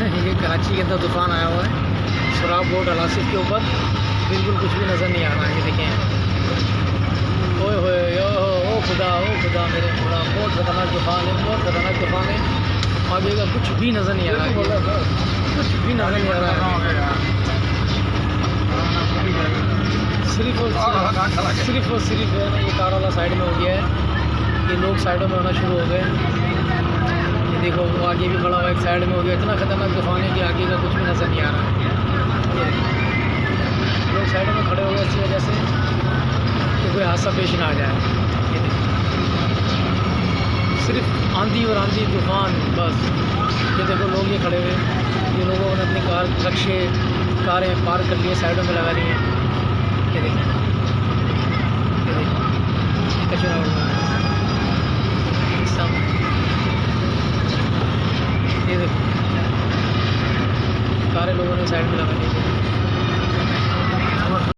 ये कराची के अंदर तूफ़ान आया हुआ है, शराब बोट अलासिफ के ऊपर बिल्कुल कुछ भी नज़र नहीं आ रहा है। ये देखें, ओए होए ओ खुदा मेरे खुदा, बहुत ख़तरनाक तूफ़ान है, बहुत ख़तरनाक तूफ़ान है। आगे का कुछ भी नज़र नहीं आ रहा है, कुछ भी नज़र नहीं आ रहा है। सिर्फ और सिर्फ है ना, ये कार वाला साइड में हो गया है, ये लोग साइडों में होना शुरू हो गए। ये देखो वो आगे भी खड़ा हुआ एक साइड में हो गया। इतना ख़तरनाक तूफ़ान है कि आगे का कुछ भी नज़र नहीं आ रहा है। ये लोग साइडों में खड़े हो गए इसी वजह से कि कोई हादसा पेश ना आ जाए। ये देखो, सिर्फ आंधी और आंधी तूफ़ान बस। ये देखो लोग ये खड़े हुए, ये लोगों ने अपनी रक्शे कारें पार्क कर लिए, साइडों में लगा ली हैं। ये देखो, ये देखो, कचरा उड़ रहा है सामने। ये देखो कारें लोगों ने साइड में लगा ली।